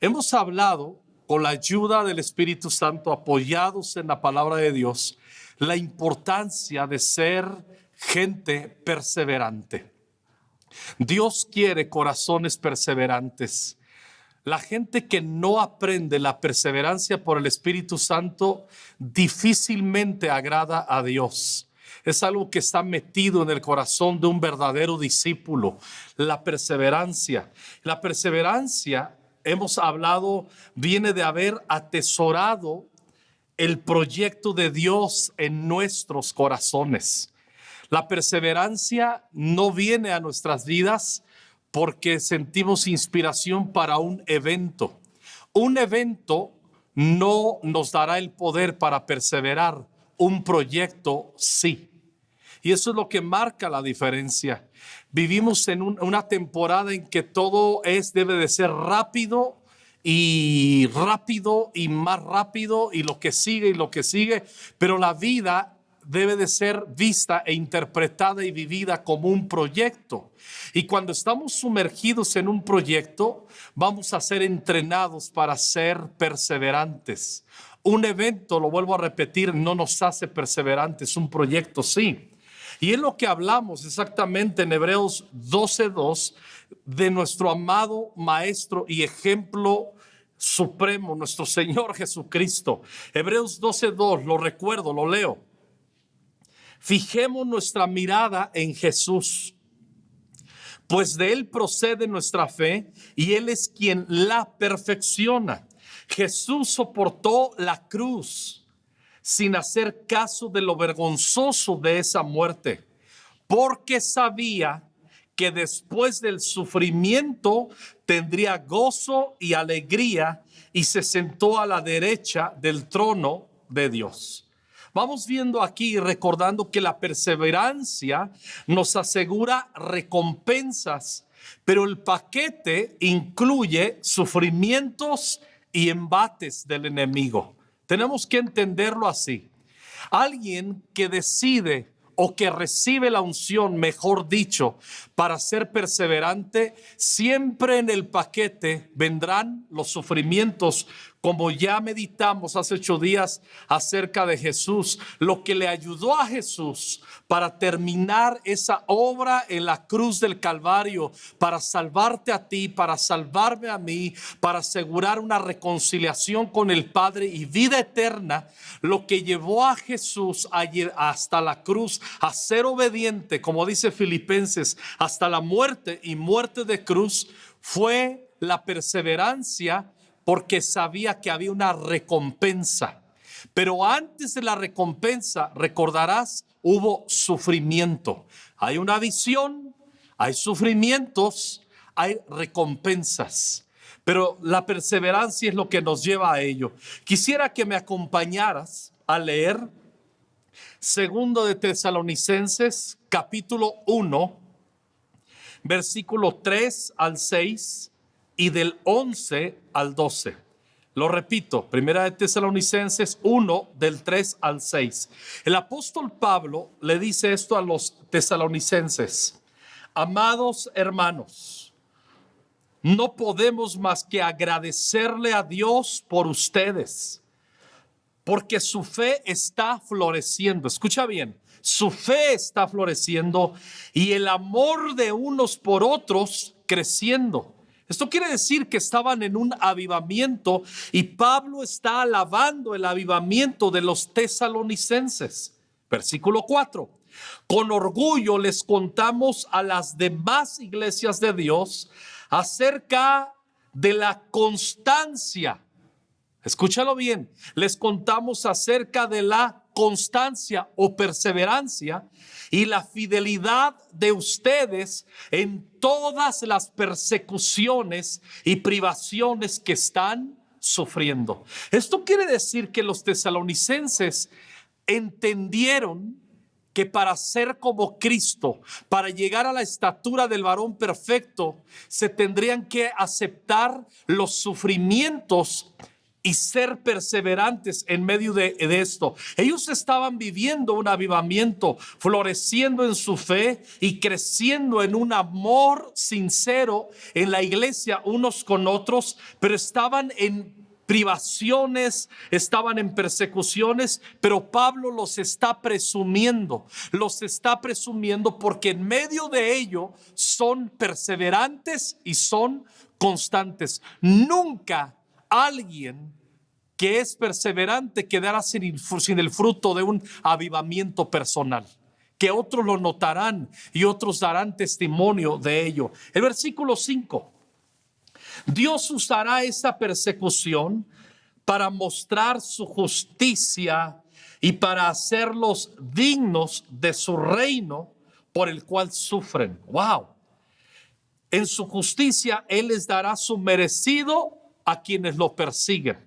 Hemos hablado con la ayuda del Espíritu Santo, apoyados en la palabra de Dios, la importancia de ser gente perseverante. Dios quiere corazones perseverantes. La gente que no aprende la perseverancia por el Espíritu Santo difícilmente agrada a Dios. Es algo que está metido en el corazón de un verdadero discípulo, la perseverancia. La perseverancia, hemos hablado, viene de haber atesorado el proyecto de Dios en nuestros corazones. La perseverancia no viene a nuestras vidas porque sentimos inspiración para un evento. Un evento no nos dará el poder para perseverar, un proyecto sí. Y eso es lo que marca la diferencia. Vivimos en una temporada en que todo debe de ser rápido y más rápido y lo que sigue, pero la vida debe de ser vista e interpretada y vivida como un proyecto. Y cuando estamos sumergidos en un proyecto, vamos a ser entrenados para ser perseverantes. Un evento, lo vuelvo a repetir, no nos hace perseverantes, un proyecto sí. Y es lo que hablamos exactamente en Hebreos 12:2 de nuestro amado Maestro y ejemplo supremo, nuestro Señor Jesucristo. Hebreos 12:2, lo recuerdo, lo leo. Fijemos nuestra mirada en Jesús, pues de Él procede nuestra fe y Él es quien la perfecciona. Jesús soportó la cruz sin hacer caso de lo vergonzoso de esa muerte, porque sabía que después del sufrimiento tendría gozo y alegría y se sentó a la derecha del trono de Dios. Vamos viendo aquí, recordando que la perseverancia nos asegura recompensas, pero el paquete incluye sufrimientos y embates del enemigo. Tenemos que entenderlo así. Alguien que decide o que recibe la unción, mejor dicho, para ser perseverante, siempre en el paquete vendrán los sufrimientos, como ya meditamos hace 8 días acerca de Jesús, lo que le ayudó a Jesús para terminar esa obra en la cruz del Calvario, para salvarte a ti, para salvarme a mí, para asegurar una reconciliación con el Padre y vida eterna. Lo que llevó a Jesús hasta la cruz a ser obediente, como dice Filipenses, hasta la muerte y muerte de cruz, fue la perseverancia, porque sabía que había una recompensa. Pero antes de la recompensa, recordarás, hubo sufrimiento. Hay una visión, hay sufrimientos, hay recompensas. Pero la perseverancia es lo que nos lleva a ello. Quisiera que me acompañaras a leer 2 de Tesalonicenses, capítulo 1, versículo 3 al 6 y del 11 al 12. Lo repito, 1 de Tesalonicenses 1, del 3 al 6. El apóstol Pablo le dice esto a los tesalonicenses: amados hermanos, no podemos más que agradecerle a Dios por ustedes, porque su fe está floreciendo. Escucha bien, su fe está floreciendo y el amor de unos por otros creciendo. Esto quiere decir que estaban en un avivamiento y Pablo está alabando el avivamiento de los tesalonicenses. Versículo 4. Con orgullo les contamos a las demás iglesias de Dios acerca de la constancia. Escúchalo bien, les contamos acerca de la constancia o perseverancia y la fidelidad de ustedes en todas las persecuciones y privaciones que están sufriendo. Esto quiere decir que los tesalonicenses entendieron que para ser como Cristo, para llegar a la estatura del varón perfecto, se tendrían que aceptar los sufrimientos y ser perseverantes en medio de esto. Ellos estaban viviendo un avivamiento, floreciendo en su fe y creciendo en un amor sincero en la iglesia unos con otros, pero estaban en privaciones, estaban en persecuciones, pero Pablo los está presumiendo porque en medio de ello son perseverantes y son constantes. Nunca alguien que es perseverante quedará sin el fruto de un avivamiento personal, que otros lo notarán y otros darán testimonio de ello. El versículo 5: Dios usará esa persecución para mostrar su justicia y para hacerlos dignos de su reino por el cual sufren. Wow. En su justicia Él les dará su merecido a quienes lo persiguen,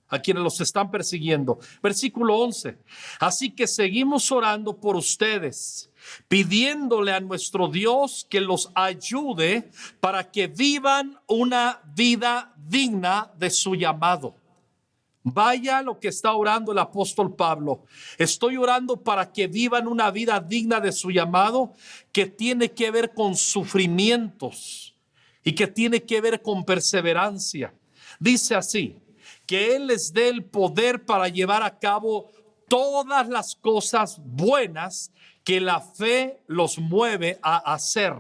a quienes los están persiguiendo. Versículo 11: Así que seguimos orando por ustedes, pidiéndole a nuestro Dios que los ayude para que vivan una vida digna de su llamado. Vaya lo que está orando el apóstol Pablo. Estoy orando para que vivan una vida digna de su llamado, que tiene que ver con sufrimientos y que tiene que ver con perseverancia. Dice así: que Él les dé el poder para llevar a cabo todas las cosas buenas que la fe los mueve a hacer.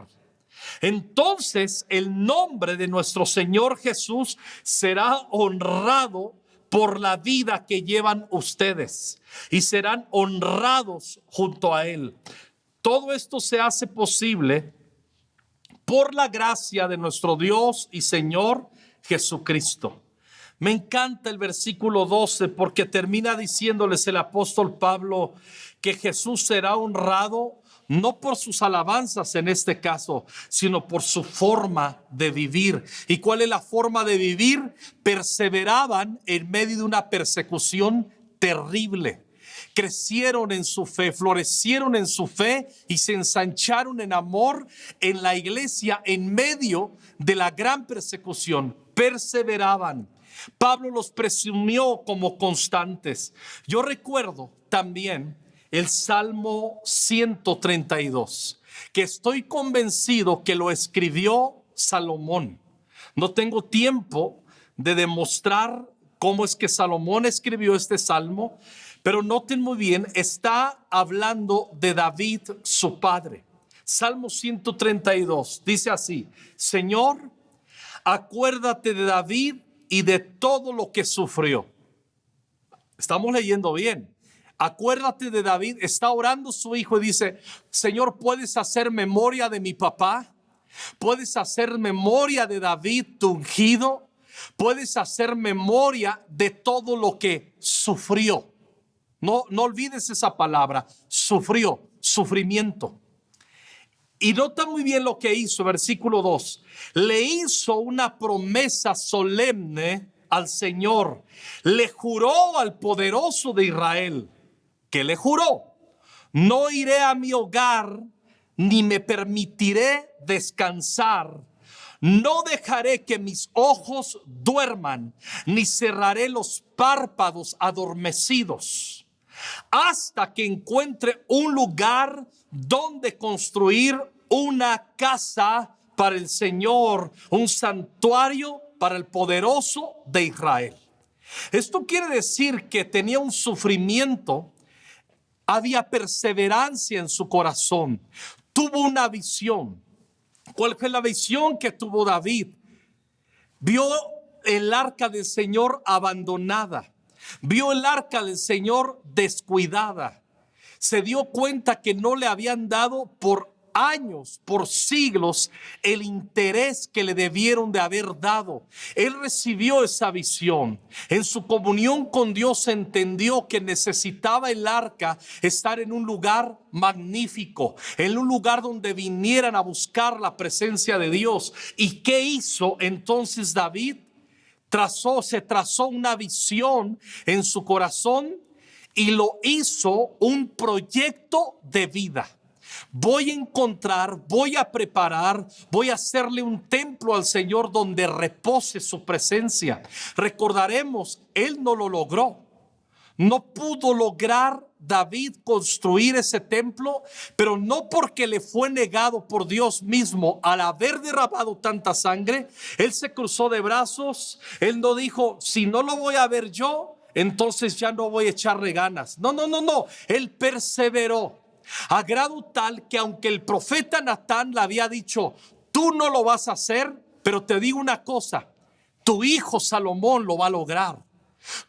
Entonces el nombre de nuestro Señor Jesús será honrado por la vida que llevan ustedes y serán honrados junto a Él. Todo esto se hace posible por la gracia de nuestro Dios y Señor Jesucristo. Me encanta el versículo 12 porque termina diciéndoles el apóstol Pablo que Jesús será honrado no por sus alabanzas en este caso, sino por su forma de vivir. ¿Y cuál es la forma de vivir? Perseveraban en medio de una persecución terrible. Crecieron en su fe, florecieron en su fe y se ensancharon en amor en la iglesia en medio de la gran persecución. Perseveraban. Pablo los presumió como constantes. Yo recuerdo también el Salmo 132, que estoy convencido que lo escribió Salomón. No tengo tiempo de demostrar cómo es que Salomón escribió este salmo, pero noten muy bien, está hablando de David, su padre. Salmo 132 dice así: Señor, acuérdate de David y de todo lo que sufrió. Estamos leyendo bien. Acuérdate de David. Está orando su hijo y dice: Señor, ¿puedes hacer memoria de mi papá? ¿Puedes hacer memoria de David, tu ungido? ¿Puedes hacer memoria de todo lo que sufrió? No olvides esa palabra, sufrió, sufrimiento. Y nota muy bien lo que hizo, versículo 2. Le hizo una promesa solemne al Señor. Le juró al poderoso de Israel. ¿Qué le juró? No iré a mi hogar, ni me permitiré descansar. No dejaré que mis ojos duerman, ni cerraré los párpados adormecidos, hasta que encuentre un lugar donde construir una casa para el Señor, un santuario para el poderoso de Israel. Esto quiere decir que tenía un sufrimiento, había perseverancia en su corazón, tuvo una visión. ¿Cuál fue la visión que tuvo David? Vio el arca del Señor abandonada, vio el arca del Señor descuidada, se dio cuenta que no le habían dado por años, por siglos, el interés que le debieron de haber dado. Él recibió esa visión. En su comunión con Dios entendió que necesitaba el arca estar en un lugar magnífico, en un lugar donde vinieran a buscar la presencia de Dios. ¿Y qué hizo entonces David? Se trazó una visión en su corazón y lo hizo un proyecto de vida. Voy a encontrar, voy a preparar, voy a hacerle un templo al Señor donde repose su presencia. Recordaremos, él no lo logró. No pudo lograr David construir ese templo, pero no porque le fue negado por Dios mismo al haber derramado tanta sangre. Él se cruzó de brazos, él no dijo, si no lo voy a ver yo, entonces ya no voy a echarle ganas. No, él perseveró a grado tal que aunque el profeta Natán le había dicho, tú no lo vas a hacer, pero te digo una cosa, tu hijo Salomón lo va a lograr.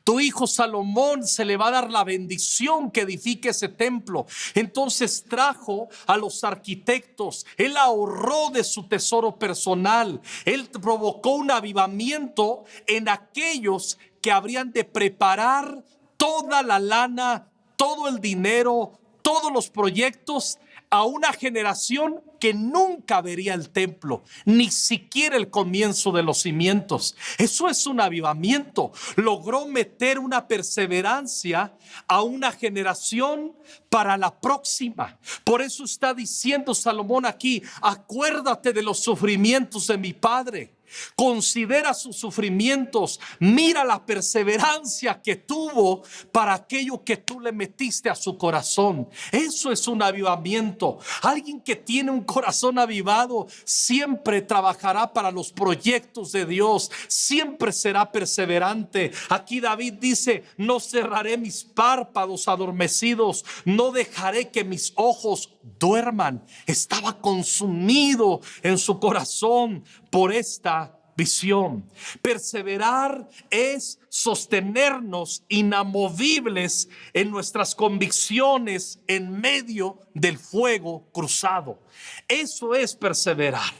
Tu hijo Salomón se le va a dar la bendición que edifique ese templo. Entonces trajo a los arquitectos, él ahorró de su tesoro personal, él provocó un avivamiento en aquellos que habrían de preparar toda la lana, todo el dinero, todos los proyectos a una generación que nunca vería el templo, ni siquiera el comienzo de los cimientos. Eso es un avivamiento. Logró meter una perseverancia a una generación para la próxima. Por eso está diciendo Salomón aquí, acuérdate de los sufrimientos de mi padre. Considera sus sufrimientos, mira la perseverancia que tuvo para aquello que tú le metiste a su corazón. Eso es un avivamiento. Alguien que tiene un corazón avivado siempre trabajará para los proyectos de Dios, siempre será perseverante. Aquí David dice, no cerraré mis párpados adormecidos, no dejaré que mis ojos duerman. Estaba consumido en su corazón por esta visión. Perseverar es sostenernos inamovibles en nuestras convicciones en medio del fuego cruzado. Eso es perseverar.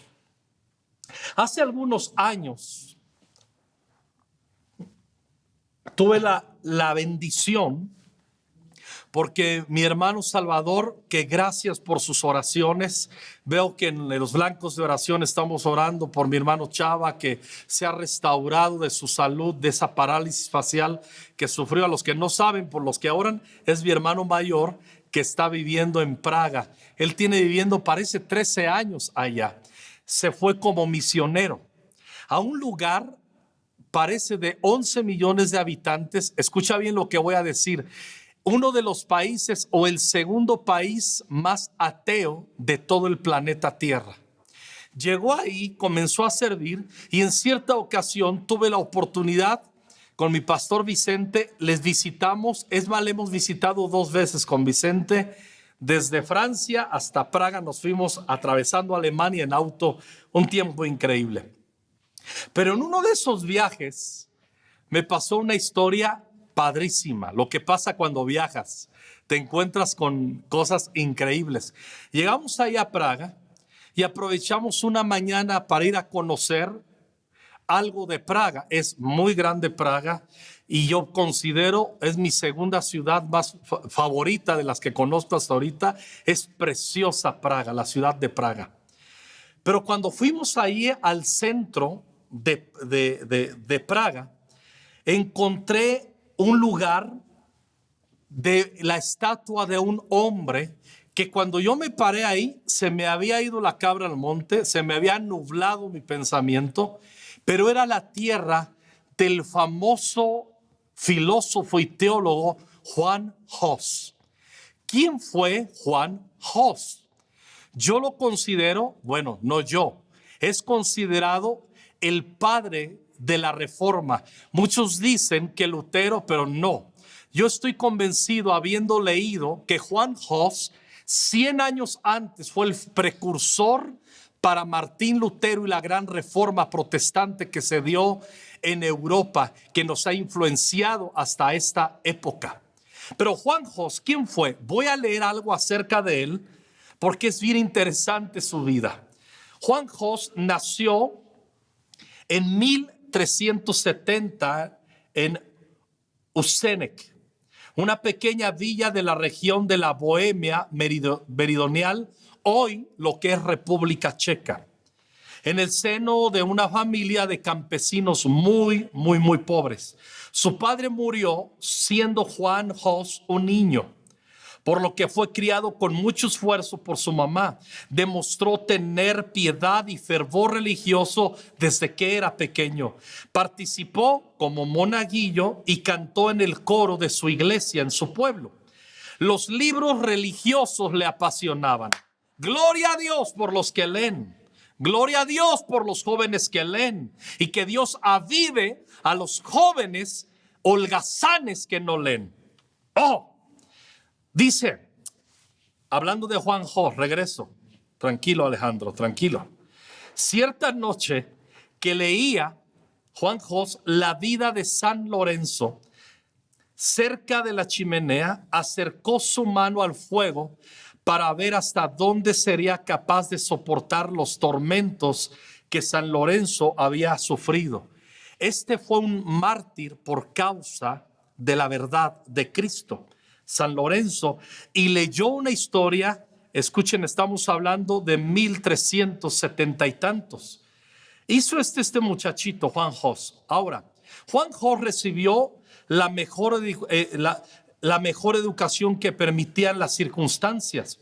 Hace algunos años tuve la bendición, porque mi hermano Salvador, que gracias por sus oraciones, veo que en los blancos de oración estamos orando por mi hermano Chava, que se ha restaurado de su salud, de esa parálisis facial que sufrió. A los que no saben, por los que oran, es mi hermano mayor que está viviendo en Praga. Él tiene viviendo, parece 13 años allá. Se fue como misionero a un lugar, parece de 11 millones de habitantes. Escucha bien lo que voy a decir. Uno de los países o el segundo país más ateo de todo el planeta Tierra. Llegó ahí, comenzó a servir y en cierta ocasión tuve la oportunidad con mi pastor Vicente, les visitamos, es más, le hemos visitado 2 veces con Vicente, desde Francia hasta Praga, nos fuimos atravesando Alemania en auto, un tiempo increíble. Pero en uno de esos viajes me pasó una historia padrísima. Lo que pasa cuando viajas, te encuentras con cosas increíbles. Llegamos ahí a Praga y aprovechamos una mañana para ir a conocer algo de Praga. Es muy grande Praga y yo considero es mi segunda ciudad más favorita de las que conozco hasta ahorita. Es preciosa Praga, la ciudad de Praga. Pero cuando fuimos ahí al centro de Praga, encontré un lugar de la estatua de un hombre que cuando yo me paré ahí se me había ido la cabra al monte, se me había nublado mi pensamiento, pero era la tierra del famoso filósofo y teólogo Juan Hus. ¿Quién fue Juan Hus? Yo lo considero, bueno, no yo, es considerado el padre de la Reforma. Muchos dicen que Lutero, pero no. Yo estoy convencido, habiendo leído, que Juan Hus, 100 años antes, fue el precursor para Martín Lutero y la gran reforma protestante que se dio en Europa, que nos ha influenciado hasta esta época. Pero Juan Hus, ¿quién fue? Voy a leer algo acerca de él, porque es bien interesante su vida. Juan Hus nació en 1370 en Usenek, una pequeña villa de la región de la Bohemia meridional, hoy lo que es República Checa, en el seno de una familia de campesinos muy pobres. Su padre murió siendo Juan Hus un niño. por lo que fue criado con mucho esfuerzo por su mamá. Demostró tener piedad y fervor religioso desde que era pequeño. Participó como monaguillo y cantó en el coro de su iglesia en su pueblo. Los libros religiosos le apasionaban. Gloria a Dios por los que leen. Gloria a Dios por los jóvenes que leen. Y que Dios avive a los jóvenes holgazanes que no leen. Dice, hablando de Juan Jos, regreso. Tranquilo, Alejandro, tranquilo. Cierta noche que leía Juan Jos la vida de San Lorenzo, cerca de la chimenea, acercó su mano al fuego para ver hasta dónde sería capaz de soportar los tormentos que San Lorenzo había sufrido. Este fue un mártir por causa de la verdad de Cristo, San Lorenzo, y leyó una historia. Escuchen, estamos hablando de 1370 y tantos. Hizo este muchachito, Juan Jos. Ahora, Juan Jos recibió la mejor educación que permitían las circunstancias,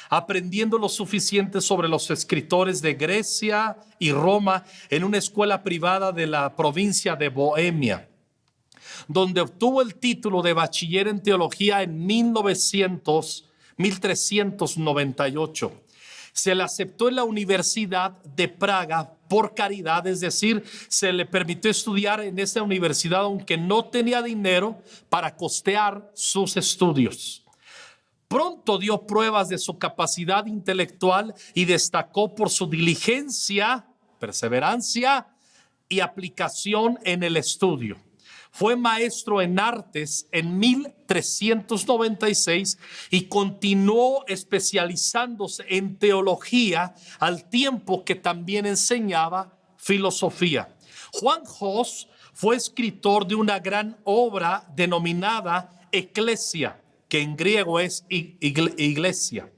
aprendiendo lo suficiente sobre los escritores de Grecia y Roma en una escuela privada de la provincia de Bohemia, donde obtuvo el título de bachiller en teología en 1398. Se le aceptó en la Universidad de Praga por caridad, es decir, se le permitió estudiar en esa universidad aunque no tenía dinero para costear sus estudios. Pronto dio pruebas de su capacidad intelectual y destacó por su diligencia, perseverancia y aplicación en el estudio. Fue maestro en artes en 1396 y continuó especializándose en teología al tiempo que también enseñaba filosofía. Juan Jos fue escritor de una gran obra denominada Eclesia, que en griego es iglesia,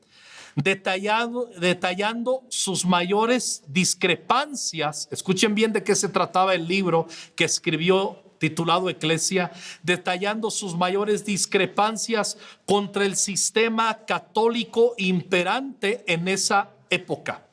detallando sus mayores discrepancias. Escuchen bien de qué se trataba el libro que escribió titulado Eclesia, detallando sus mayores discrepancias contra el sistema católico imperante en esa época.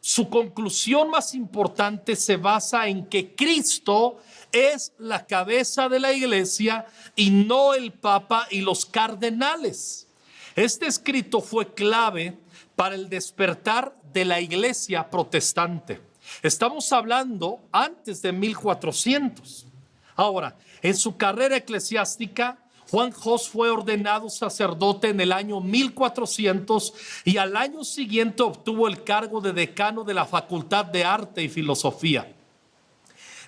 Su conclusión más importante se basa en que Cristo es la cabeza de la iglesia y no el Papa y los cardenales. Este escrito fue clave para el despertar de la iglesia protestante. Estamos hablando antes de 1400. Ahora, en su carrera eclesiástica, Juan Jos fue ordenado sacerdote en el año 1400 y al año siguiente obtuvo el cargo de decano de la Facultad de Arte y Filosofía.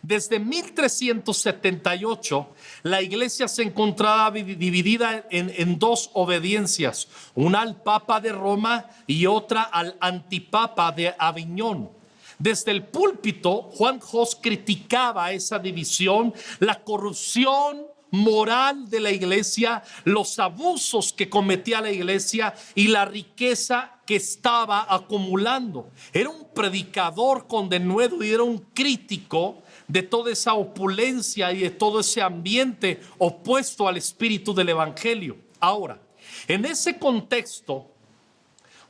Desde 1378, la iglesia se encontraba dividida en dos obediencias, una al Papa de Roma y otra al antipapa de Aviñón. Desde el púlpito, Juan Jos criticaba esa división, la corrupción moral de la iglesia, los abusos que cometía la iglesia y la riqueza que estaba acumulando. Era un predicador con denuedo y era un crítico de toda esa opulencia y de todo ese ambiente opuesto al espíritu del evangelio. Ahora, en ese contexto,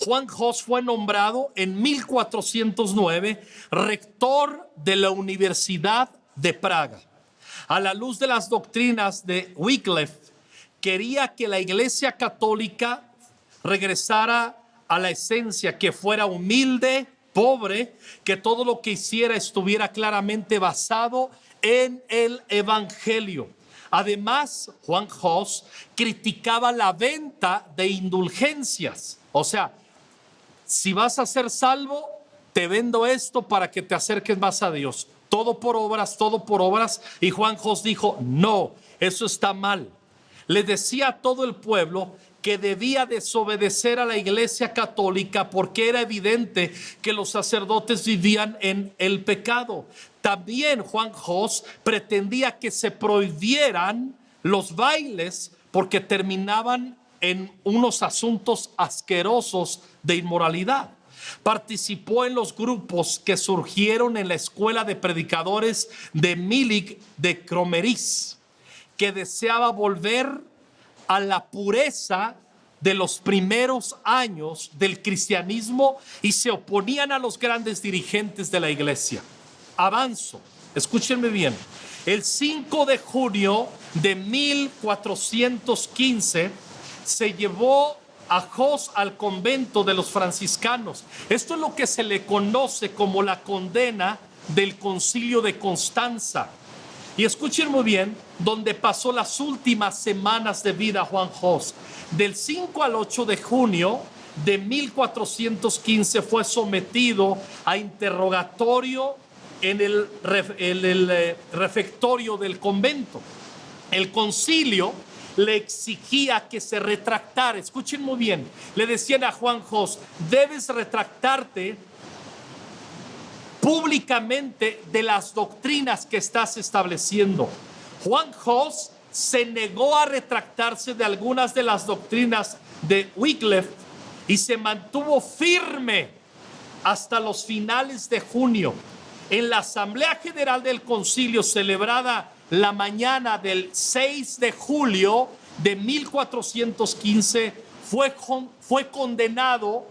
Juan Jos fue nombrado en 1409 rector de la Universidad de Praga. A la luz de las doctrinas de Wycliffe, quería que la Iglesia Católica regresara a la esencia, que fuera humilde, pobre, que todo lo que hiciera estuviera claramente basado en el Evangelio. Además, Juan Jos criticaba la venta de indulgencias. O sea, si vas a ser salvo, te vendo esto para que te acerques más a Dios. Todo por obras, todo por obras. Y Juan Jos dijo, no, eso está mal. Le decía a todo el pueblo que debía desobedecer a la iglesia católica porque era evidente que los sacerdotes vivían en el pecado. También Juan Jos pretendía que se prohibieran los bailes porque terminaban en unos asuntos asquerosos de inmoralidad. Participó en los grupos que surgieron en la escuela de predicadores de Milik de Kromeris, que deseaba volver a la pureza de los primeros años del cristianismo y se oponían a los grandes dirigentes de la iglesia. Avanzo, escúchenme bien. El 5 de junio de 1415 se llevó a Hus al convento de los franciscanos. Esto es lo que se le conoce como la condena del Concilio de Constanza. Y escuchen muy bien, donde pasó las últimas semanas de vida Juan Hus. Del 5 al 8 de junio de 1415 fue sometido a interrogatorio en el refectorio del convento. El concilio le exigía que se retractara. Escuchen muy bien, le decían a Juan Hus: debes retractarte públicamente de las doctrinas que estás estableciendo. Juan Hus se negó a retractarse de algunas de las doctrinas de Wycliffe y se mantuvo firme hasta los finales de junio. En la Asamblea General del Concilio, celebrada la mañana del 6 de julio de 1415, fue condenado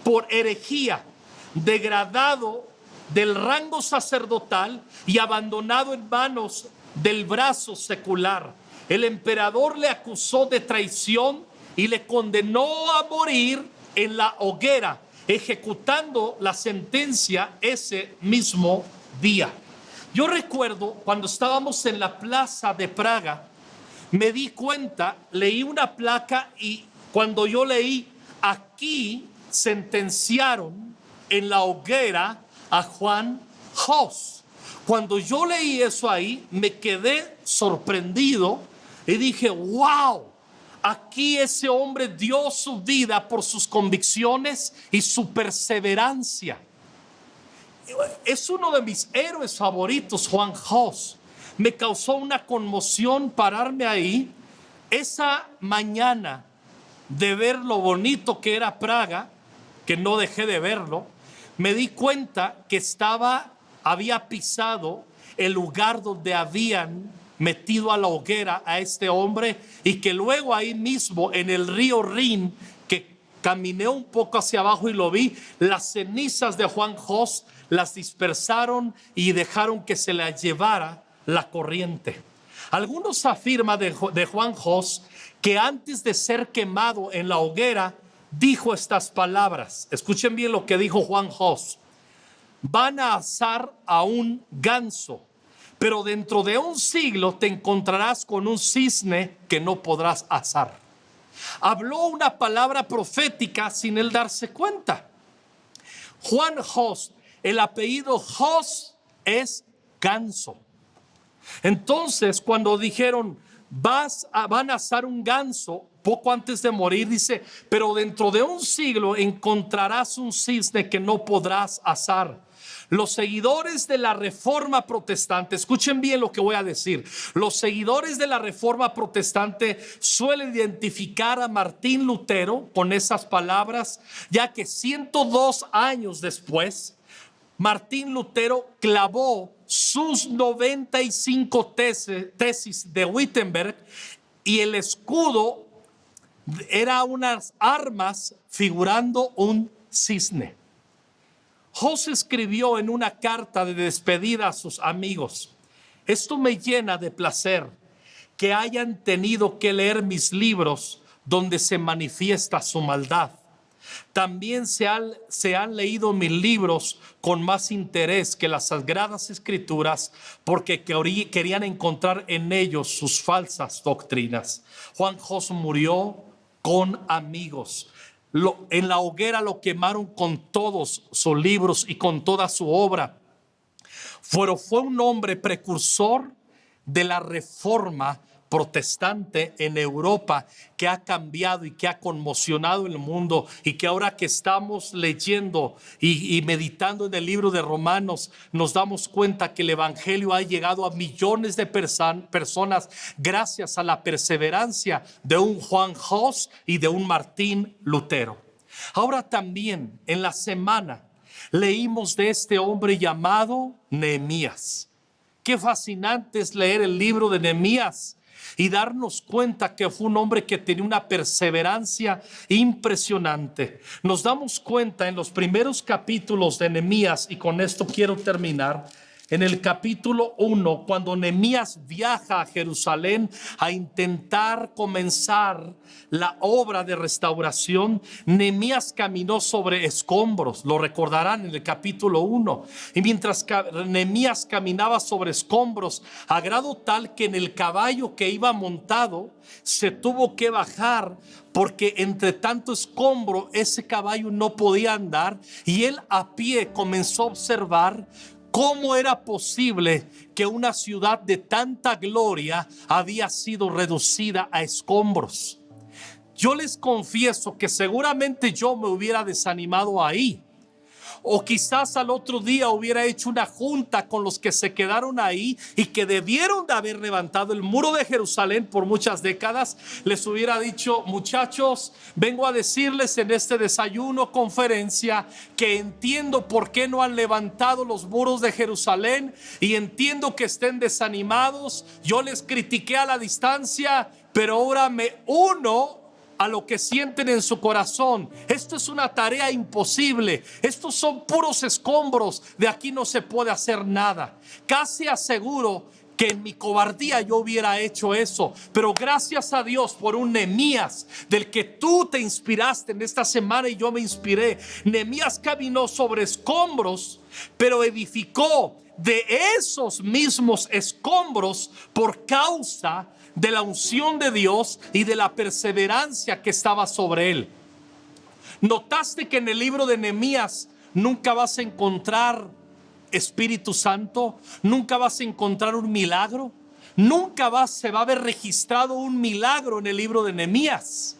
por herejía, degradado del rango sacerdotal y abandonado en manos del brazo secular. El emperador le acusó de traición y le condenó a morir en la hoguera, ejecutando la sentencia ese mismo día. Yo recuerdo cuando estábamos en la plaza de Praga, me di cuenta, leí una placa y cuando yo leí: aquí sentenciaron en la hoguera a Juan Hus. Cuando yo leí eso ahí, me quedé sorprendido y dije: wow, aquí ese hombre dio su vida por sus convicciones y su perseverancia. Es uno de mis héroes favoritos, Juan Hus. Me causó una conmoción pararme ahí esa mañana de ver lo bonito que era Praga, que no dejé de verlo. Me di cuenta que había pisado el lugar donde habían metido a la hoguera a este hombre, y que luego ahí mismo en el río Rin, que caminé un poco hacia abajo y lo vi, las cenizas de Juan Hus las dispersaron y dejaron que se las llevara la corriente. Algunos afirman de Juan Hus que antes de ser quemado en la hoguera dijo estas palabras. Escuchen bien lo que dijo Juan Hus: van a asar a un ganso, pero dentro de un siglo te encontrarás con un cisne que no podrás asar. Habló una palabra profética sin él darse cuenta. Juan Hus, el apellido Hus es ganso. Entonces, cuando dijeron van a asar un ganso, poco antes de morir dice: pero dentro de un siglo encontrarás un cisne que no podrás asar. Los seguidores de la Reforma Protestante, escuchen bien lo que voy a decir, los seguidores de la Reforma Protestante suelen identificar a Martín Lutero con esas palabras, ya que 102 años después, Martín Lutero clavó sus 95 tesis de Wittenberg, y el escudo era unas armas figurando un cisne. Hus escribió en una carta de despedida a sus amigos: esto me llena de placer que hayan tenido que leer mis libros donde se manifiesta su maldad. También se han leído mis libros con más interés que las Sagradas Escrituras, porque querían encontrar en ellos sus falsas doctrinas. Juan Hus murió con amigos. En la hoguera lo quemaron con todos sus libros y con toda su obra. Fue un hombre precursor de la Reforma Protestante en Europa, que ha cambiado y que ha conmocionado el mundo, y que ahora que estamos leyendo y meditando en el libro de Romanos, nos damos cuenta que el evangelio ha llegado a millones de personas gracias a la perseverancia de un Juan Hus y de un Martín Lutero. Ahora también en la semana leímos de este hombre llamado Nehemías. Qué fascinante es leer el libro de Nehemías. y darnos cuenta que fue un hombre que tenía una perseverancia impresionante. Nos damos cuenta en los primeros capítulos de Nehemías, y con esto quiero terminar. En el capítulo 1, cuando Nehemías viaja a Jerusalén a intentar comenzar la obra de restauración, Nehemías caminó sobre escombros, lo recordarán en el capítulo 1. Y mientras Nehemías caminaba sobre escombros, a grado tal que en el caballo que iba montado se tuvo que bajar, porque entre tanto escombro ese caballo no podía andar, y él a pie comenzó a observar cómo era posible que una ciudad de tanta gloria había sido reducida a escombros. Yo les confieso que seguramente yo me hubiera desanimado ahí. O quizás al otro día hubiera hecho una junta con los que se quedaron ahí y que debieron de haber levantado el muro de Jerusalén por muchas décadas. Les hubiera dicho: muchachos, vengo a decirles en este desayuno conferencia que entiendo por qué no han levantado los muros de Jerusalén y entiendo que estén desanimados. Yo les critiqué a la distancia, pero ahora me uno a lo que sienten en su corazón. Esto es una tarea imposible. Estos son puros escombros. De aquí no se puede hacer nada. Casi aseguro que en mi cobardía yo hubiera hecho eso, pero gracias a Dios por un Nehemías del que tú te inspiraste en esta semana y yo me inspiré. Nehemías caminó sobre escombros, pero edificó de esos mismos escombros por causa de la unción de Dios y de la perseverancia que estaba sobre él. ¿Notaste que en el libro de Nehemías nunca vas a encontrar Espíritu Santo? ¿Nunca vas a encontrar un milagro? Nunca se va a ver registrado un milagro en el libro de Nehemías.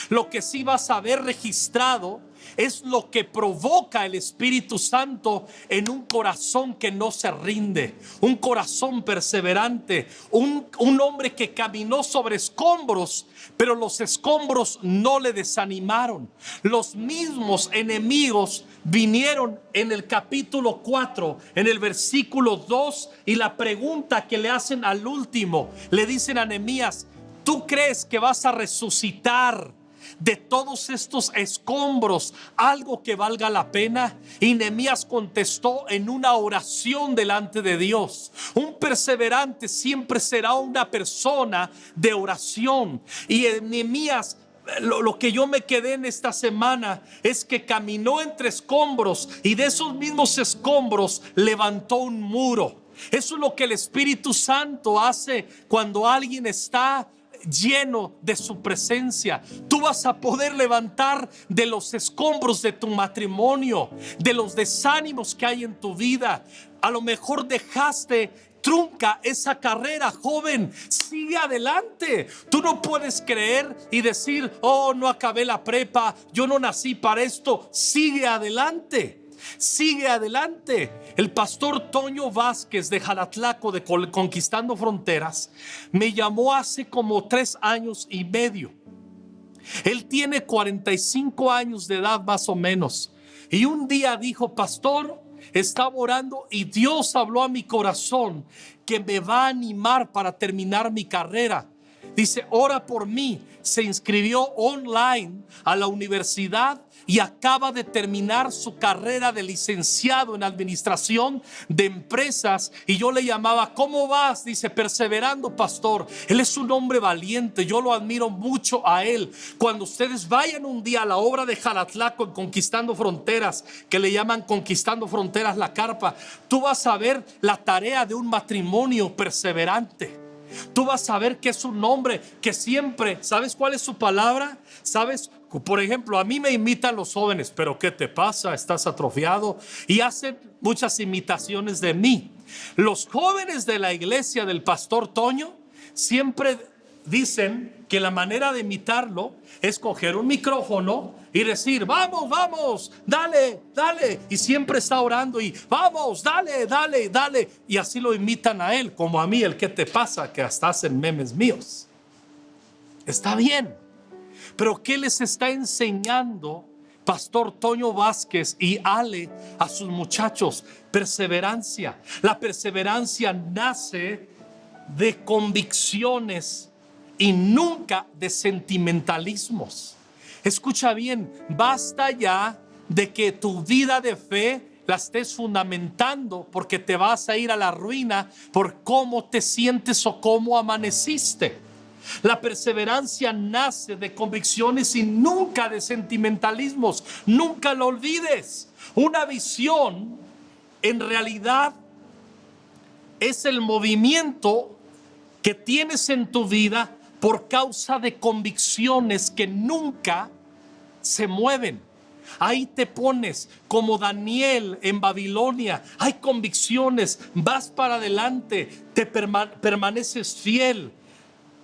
Lo que sí vas a ver registrado es lo que provoca el Espíritu Santo en un corazón que no se rinde, un corazón perseverante, un hombre que caminó sobre escombros, pero los escombros no le desanimaron. Los mismos enemigos vinieron en el capítulo 4, en el versículo 2, y la pregunta que le hacen al último, le dicen a Nehemías: ¿tú crees que vas a resucitar de todos estos escombros algo que valga la pena? Y Nehemías contestó en una oración delante de Dios. Un perseverante siempre será una persona de oración. Y en Nehemías, lo que yo me quedé en esta semana es que caminó entre escombros y de esos mismos escombros levantó un muro. Eso es lo que el Espíritu Santo hace cuando alguien está lleno de su presencia. Tú vas a poder levantar de los escombros de tu matrimonio, de los desánimos que hay en tu vida. A lo mejor dejaste trunca esa carrera, joven. Sigue adelante. Tú no puedes creer y decir: oh, no acabé la prepa, yo no nací para esto. Sigue adelante. Sigue adelante. El pastor Toño Vázquez de Jalatlaco, de Conquistando Fronteras, me llamó hace como 3 años y medio. Él tiene 45 años de edad más o menos, y un día dijo: pastor, estaba orando y Dios habló a mi corazón que me va a animar para terminar mi carrera. Dice: ora por mí. Se inscribió online a la universidad y acaba de terminar su carrera de licenciado en administración de empresas. Y yo le llamaba: ¿cómo vas? Dice: perseverando, pastor. Él es un hombre valiente, yo lo admiro mucho a él. Cuando ustedes vayan un día a la obra de Jalatlaco en Conquistando Fronteras, que le llaman Conquistando Fronteras La Carpa, tú vas a ver la tarea de un matrimonio perseverante. Tú vas a ver que es un hombre que siempre, ¿sabes cuál es su palabra? ¿Sabes? Por ejemplo, a mí me imitan los jóvenes: ¿pero qué te pasa? ¿Estás atrofiado? Y hacen muchas imitaciones de mí. Los jóvenes de la iglesia del pastor Toño siempre dicen que la manera de imitarlo es coger un micrófono y decir: vamos, vamos, dale, dale. Y siempre está orando y vamos, dale, dale, dale. Y así lo imitan a él, como a mí, el ¿qué te pasa? Que hasta hacen memes míos. Está bien, pero ¿qué les está enseñando pastor Toño Vázquez y Ale a sus muchachos? Perseverancia. La perseverancia nace de convicciones y nunca de sentimentalismos. Escucha bien, basta ya de que tu vida de fe la estés fundamentando porque te vas a ir a la ruina por cómo te sientes o cómo amaneciste. La perseverancia nace de convicciones y nunca de sentimentalismos. Nunca lo olvides. Una visión en realidad es el movimiento que tienes en tu vida por causa de convicciones que nunca se mueven. Ahí te pones como Daniel en Babilonia. Hay convicciones, vas para adelante, te permaneces fiel.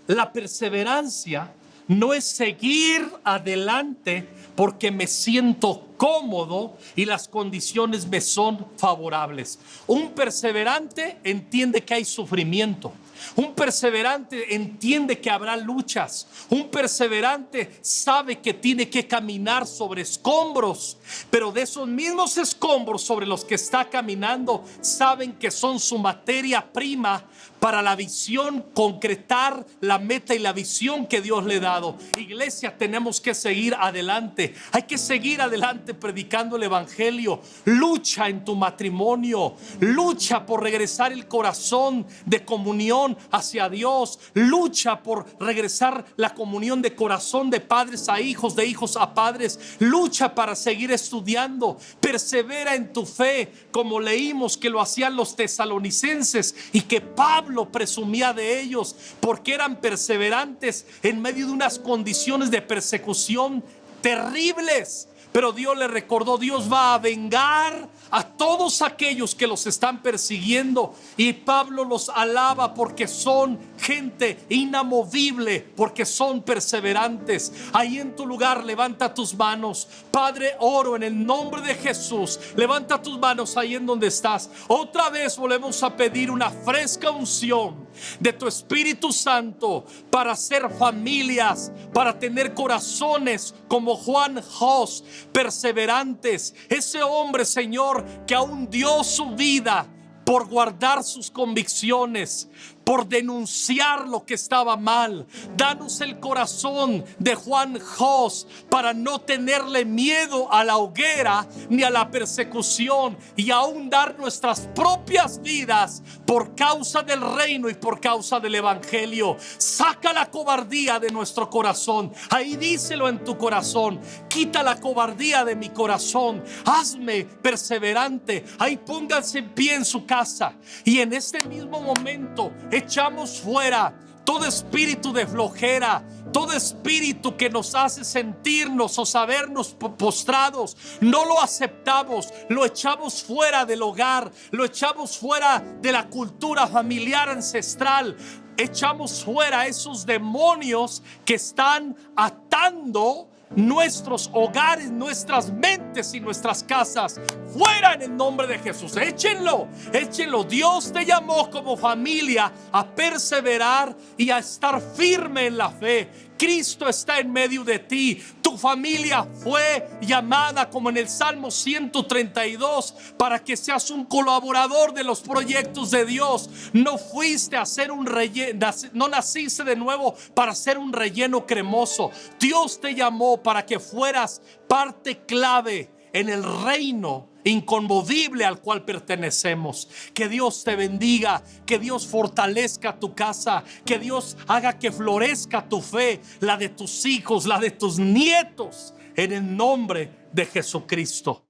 La perseverancia no es seguir adelante porque me siento cómodo y las condiciones me son favorables. Un perseverante entiende que hay sufrimiento. Un perseverante entiende que habrá luchas. Un perseverante sabe que tiene que caminar sobre escombros, pero de esos mismos escombros sobre los que está caminando, saben que son su materia prima para la visión, concretar la meta y la visión que Dios le ha dado. Iglesia, tenemos que seguir adelante. Hay que seguir adelante predicando el evangelio. Lucha en tu matrimonio. Lucha por regresar el corazón de comunión hacia Dios. Lucha por regresar la comunión de corazón de padres a hijos, de hijos a padres. Lucha para seguir estudiando. Persevera en tu fe, como leímos que lo hacían los tesalonicenses y que Pablo presumía de ellos, porque eran perseverantes en medio de unas condiciones de persecución terribles. Pero Dios le recordó, Dios va a vengar a todos aquellos que los están persiguiendo. Y Pablo los alaba porque son gente inamovible, porque son perseverantes. Ahí en tu lugar levanta tus manos. Padre, oro en el nombre de Jesús. Levanta tus manos ahí en donde estás. Otra vez volvemos a pedir una fresca unción de tu Espíritu Santo para ser familias, para tener corazones como Juan Jos, perseverantes. Ese hombre, Señor, que aún dio su vida por guardar sus convicciones, por denunciar lo que estaba mal. Danos el corazón de Juan Jos para no tenerle miedo a la hoguera ni a la persecución, y aún dar nuestras propias vidas por causa del reino y por causa del evangelio. Saca la cobardía de nuestro corazón. Ahí díselo en tu corazón: quita la cobardía de mi corazón, hazme perseverante. Ahí pónganse en pie en su casa, y en este mismo momento echamos fuera todo espíritu de flojera, todo espíritu que nos hace sentirnos o sabernos postrados. No lo aceptamos, lo echamos fuera del hogar, lo echamos fuera de la cultura familiar ancestral. Echamos fuera esos demonios que están atando nuestros hogares, nuestras mentes y nuestras casas. Fuera en el nombre de Jesús. Échenlo, échenlo. Dios te llamó como familia a perseverar y a estar firme en la fe. Cristo está en medio de ti. Tu familia fue llamada, como en el Salmo 132, para que seas un colaborador de los proyectos de Dios. No fuiste a ser un relleno, no naciste de nuevo para ser un relleno cremoso. Dios te llamó para que fueras parte clave en el reino inconmovible al cual pertenecemos. Que Dios te bendiga, que Dios fortalezca tu casa, que Dios haga que florezca tu fe, la de tus hijos, la de tus nietos, en el nombre de Jesucristo.